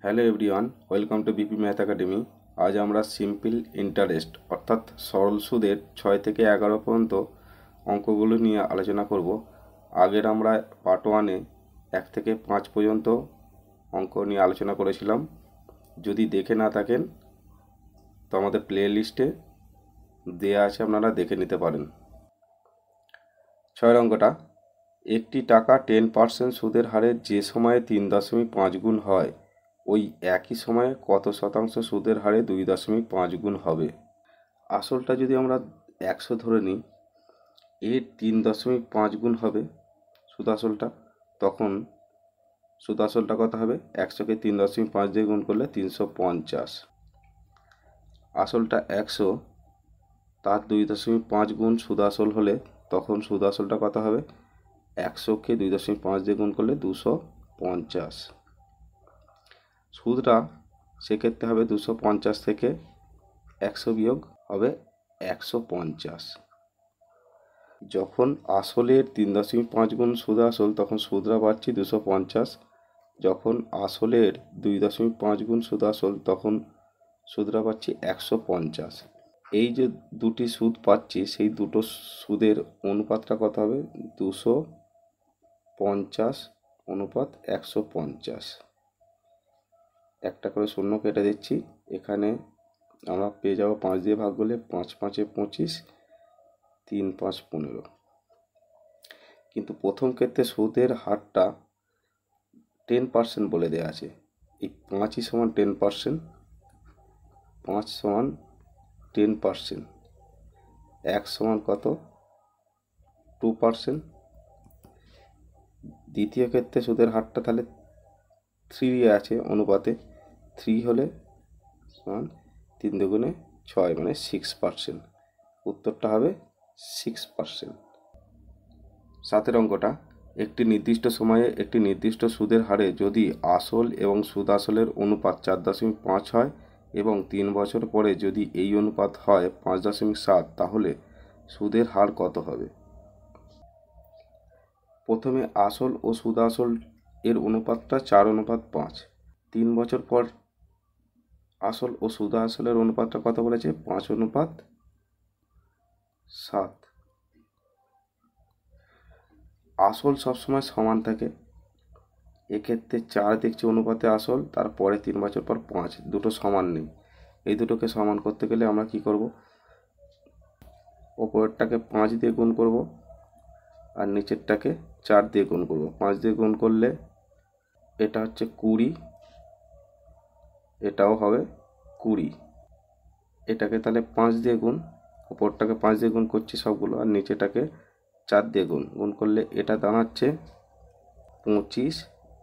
Hello everyone, welcome to BP math academy. আজ আমরা simple interest অর্থাৎ সরল সুদের 6 থেকে 11 পর্যন্ত অঙ্কগুলো নিয়ে আলোচনা করব। আগের আমরা পার্ট 1-এ 1 থেকে 5 পর্যন্ত অঙ্ক নিয়ে আলোচনা করেছিলাম। যদি দেখে না থাকেন তো আমাদের প্লে লিস্টে দেওয়া আছে, আপনারা দেখে নিতে পারেন। 6 অঙ্কটা, একটি টাকা 10% সুদের হারে যে সময়ে 3.5 গুণ হয়, ওই একই সময়ে কত শতাংশ সুদের হারে 2.5 গুণ হবে। আসলটা যদি আমরা 100 ধরে নিই, এর 3.5 গুণ হবে সুদ আসলটা, তখন সুদ আসলটা কত হবে? 100কে 3.5 দিয়ে গুণ করলে 350। আসলটা 100, তার 2.5 গুণ সুদ আসল হলে তখন সুদ আসলটা কত হবে? 100কে 2.5 দিয়ে গুণ করলে 250। সুদটা সেক্ষেত্রে হবে 250 থেকে 100 বিয়োগ হবে 150। যখন আসলের 3.5 গুণ সুদ আসল তখন সুদরা পাচ্ছি 250। যখন আসলের 2.5 গুণ সুদ আসল তখন সুদরা পাচ্ছি 150। এই যে দুটি সুদ পাচ্ছি, সেই দুটো সুদের অনুপাতটা কত হবে? 250 অনুপাত 150। একটা করে শূন্য কেটে দিচ্ছি, এখানে আমরা পেয়ে যাবো 5 দিয়ে ভাগ করলে 5 5-এ 25, 3 5 15। কিন্তু প্রথম ক্ষেত্রে সুদের হারটা 10% বলে দেওয়া আছে। এই 5ই সমান 10%, 5 সমান 10%, 1 সমান কত? 2%। দ্বিতীয় ক্ষেত্রে সুদের হারটা তাহলে 3 আছে অনুপাতে, 3 হলে সমান 3 দুগুণে 6 মানে 6%। উত্তরটা হবে 6%। 7 অঙ্কটা, একটি নির্দিষ্ট সময়ে একটি নির্দিষ্ট সুদের হারে যদি আসল এবং সুদ আসলের অনুপাত 4.5 হয় এবং 3 বছর পরে যদি এই অনুপাত হয় 5.7, তাহলে সুদের হার কত হবে? প্রথমে আসল ও সুদ আসল এর অনুপাতটা 4:5। 3 বছর পর আসল ও সুদ আসলের অনুপাতটা কত বলেছে? 5:7। আসল সবসময় সমান থাকে, এক্ষেত্রে 4 দেখছি অনুপাতে আসল, তারপরে 3 বছর পর 5, দুটো সমান নেই। এই দুটোকে সমান করতে গেলে আমরা কি করব? ওপরেরটাকে 5 দিয়ে গুণ করব আর নিচেরটাকে 4 দিয়ে গুণ করব। 5 দিয়ে গুণ করলে এটা হচ্ছে 20, এটাও হবে 20। এটাকে তাহলে 5 দিয়ে গুণ, ওপরটাকে 5 দিয়ে গুণ করছি সবগুলো, আর নিচেটাকে 4 দিয়ে গুণ করলে এটা দাঁড়াচ্ছে 25,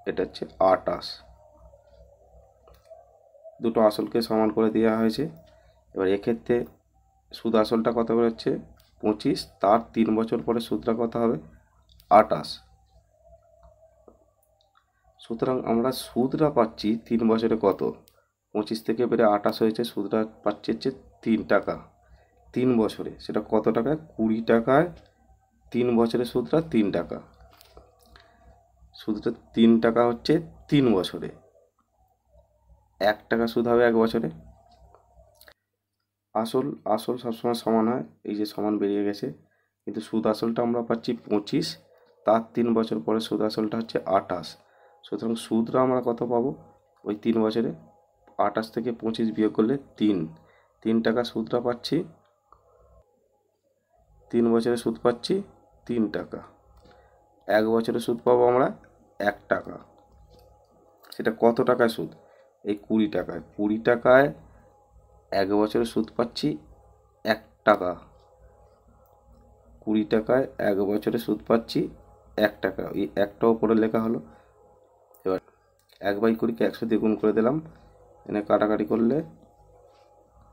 এটা হচ্ছে 28। দুটো আসলকে সমান করে দেওয়া হয়েছে। এবার এক্ষেত্রে সুদ আসলটা কত বেরোচ্ছে? 25, তার 3 বছর পরে সুদটা কত হবে? 28। সুতরাং আমরা সুদটা পাচ্ছি 3 বছরে কত? 25 থেকে বেড়ে 28 হয়েছে, সুদটা পাচ্ছি হচ্ছে 3 টাকা 3 বছরে। সেটা কত টাকায়? 20 টাকায় 3 বছরে সুদটা 3 টাকা। সুদটা 3 টাকা হচ্ছে 3 বছরে। 1 টাকা সুদ হবে 1 বছরে। আসল আসল সবসময় সমান হয়, এই যে সমান বেরিয়ে গেছে, কিন্তু সুদ আসলটা আমরা পাচ্ছি 25, তার 3 বছর পরে সুদ আসলটা হচ্ছে 28। সুতরাং সুদটা আমরা কত পাবো? ওই 3 বছরে 28 থেকে 25 বিয়োগ করলে 3 টাকা সুদটা পাচ্ছি, 3 বছরে সুদ পাচ্ছি 3 টাকা। 1 বছরে সুদ পাবো আমরা 1 টাকা। সেটা কত টাকায় সুদ? এই 20 টাকায়। 20 টাকায় 1 বছরে সুদ পাচ্ছি 1 টাকা। 20 টাকায় 1 বছরে সুদ পাচ্ছি 1 টাকা। এই একটা উপরে লেখা হলো। এবার 1/20কে 100 দিয়ে গুণ করে দিলাম, এনে কাটাকাটি করলে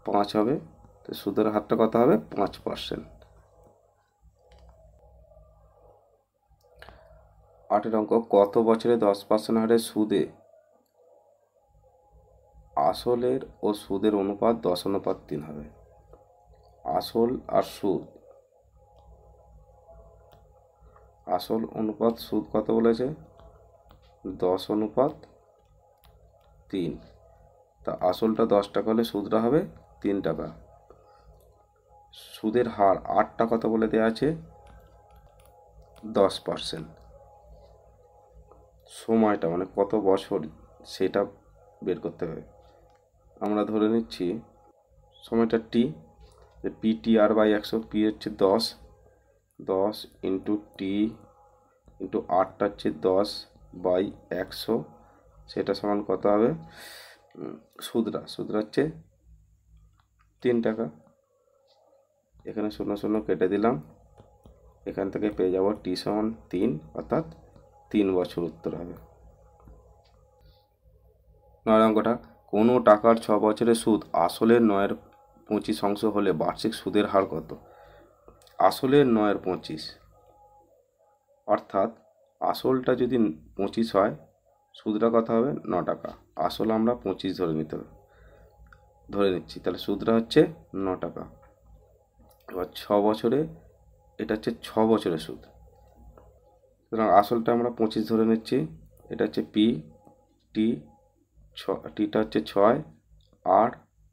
5 হবে। তো সুদের হারটা কত হবে? 5%। 8 অঙ্ক, কত বছরে 10% হারে সুদে আসলের ও সুদের অনুপাত 10:3 হবে? আসল আর সুদ, আসল অনুপাত সুদ কত বলেছে? 10:3। 3। তা আসলটা 10 টাকা হলে সুদটা হবে 3 টাকা। সুদের হার 8টা কত বলে দেওয়া আছে 10%। সময়টা মানে কত বছর সেটা বের করতে হবে। আমরা ধরে নিচ্ছি সময়টা টি, PTR/100, পি হচ্ছে 10, 10 ইন্টু টি ইন্টু 8টা হচ্ছে 10/100, সেটা সমান কত হবে সুদরা হচ্ছে 3 টাকা। এখানে 0 0 কেটে দিলাম, এখান থেকে পেয়ে যাব টি সমান 3, অর্থাৎ 3 বছর উত্তর হবে। 9 অঙ্কটা, কোনো টাকার 6 বছরের সুদ আসলের 9/25 হলে বার্ষিক সুদের হার কত? আসলের 9/25, অর্থাৎ আসলটা যদি 25 হয় সুদটা কত হবে 9 টাকা। আসল আমরা 25 ধরে নিচ্ছি, তাহলে সুদটা হচ্ছে 9 টাকা। এবার 6 বছরে, এটা হচ্ছে 6 বছরের সুদ, সুতরাং আসলটা আমরা 25 ধরে নিচ্ছি। এটা হচ্ছে পি, টিটা হচ্ছে 6,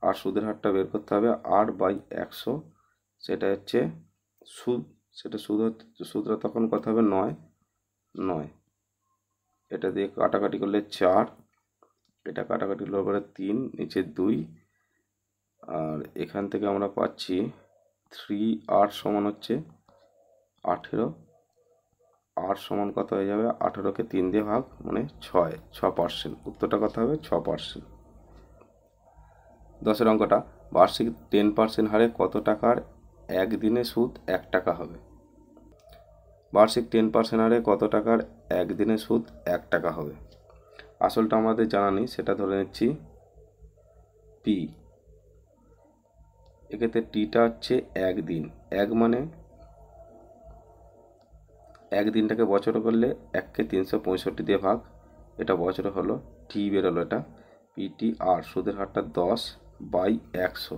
আর সুদের হারটা বের করতে হবে 8/100, সেটা হচ্ছে সুদ। সুদটা তখন কত হবে 9। এটা দিয়ে কাটাকাটি করলে 4, এটা কাটাকাটি করলে পরে 3, নিচে 2, আর এখান থেকে আমরা পাচ্ছি 3r সমান হচ্ছে 18। আর সমান কত হয়ে যাবে 18কে 3 দিয়ে ভাগ, মানে 6%। উত্তরটা কত হবে 6%। 10 অঙ্কটা, বার্ষিক 10% হারে কত টাকার একদিনে সুদ 1 টাকা হবে? বার্ষিক 10% হারে কত টাকার একদিনে সুদ 1 টাকা হবে? আসলটা আমাদের জানা নেই, সেটা ধরে নিচ্ছি পি। এক্ষেত্রে টিটা হচ্ছে 1 দিন, 1 মানে 1 দিনটাকে বছরে করলে 1কে 365 দিয়ে ভাগ, এটা বছরে হলো, টি বেরোলো, এটা পিটি। আর সুদের হারটা 10/100,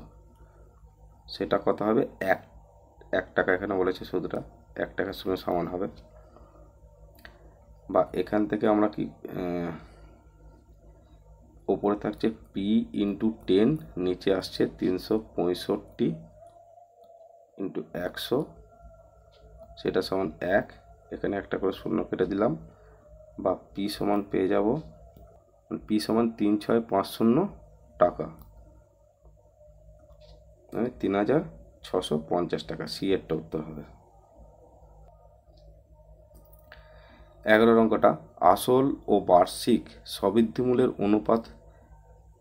সেটা কত হবে 1 টাকা। এখানে বলেছে সুদটা 1 টাকার সঙ্গে সমান হবে। বা এখান থেকে আমরা কি ওপরে থাকছে পি ইন্টু 10, নিচে আসছে 365 ইন্টু 100, সেটা সমান 1। এখানে একটা করে শূন্য কেটে দিলাম, বা পি সমান পেয়ে যাব, পি সমান 36550 টাকা, মানে 3650 টাকা। সি এরটা উত্তর হবে। 11 অঙ্কটা, আসল ও বার্ষিক সবৃদ্ধিমূলের অনুপাত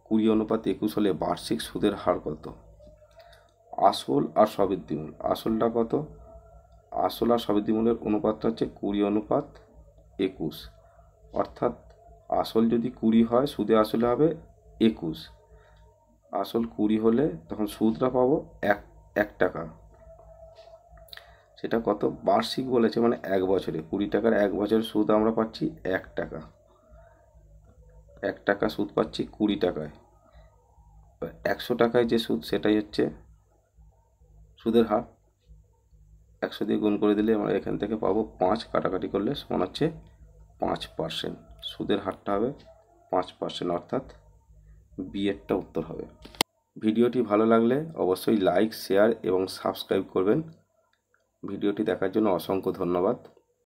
20:21 হলে বার্ষিক সুদের হার কত? আসল আর সবৃদ্ধিমূল, আসলটা কত? আসল আর সবৃদ্ধিমূলের অনুপাতটা হচ্ছে 20:21, অর্থাৎ আসল যদি 20 হয় সুদে আসলে হবে 21। আসল 20 হলে তখন সুদটা পাবো 1 টাকা। সেটা কত বার্ষিক বলেছে, মানে 1 বছরে 20 টাকার 1 বছরের সুদ আমরা পাচ্ছি 1 টাকা। 1 টাকা সুদ পাচ্ছি 20 টাকায়। 100 টাকায় যে সুদ সেটাই হচ্ছে সুদের হার। 100 দিয়ে গুণ করে দিলে আমরা এখান থেকে পাবো 5, কাটাকাটি করলে সমান হচ্ছে 5%। সুদের হারটা হবে 5%, অর্থাৎ বি এরটা উত্তর হবে। ভিডিওটি ভালো লাগলে অবশ্যই লাইক, শেয়ার এবং সাবস্ক্রাইব করবেন। ভিডিওটি দেখার জন্য অসংখ্য ধন্যবাদ।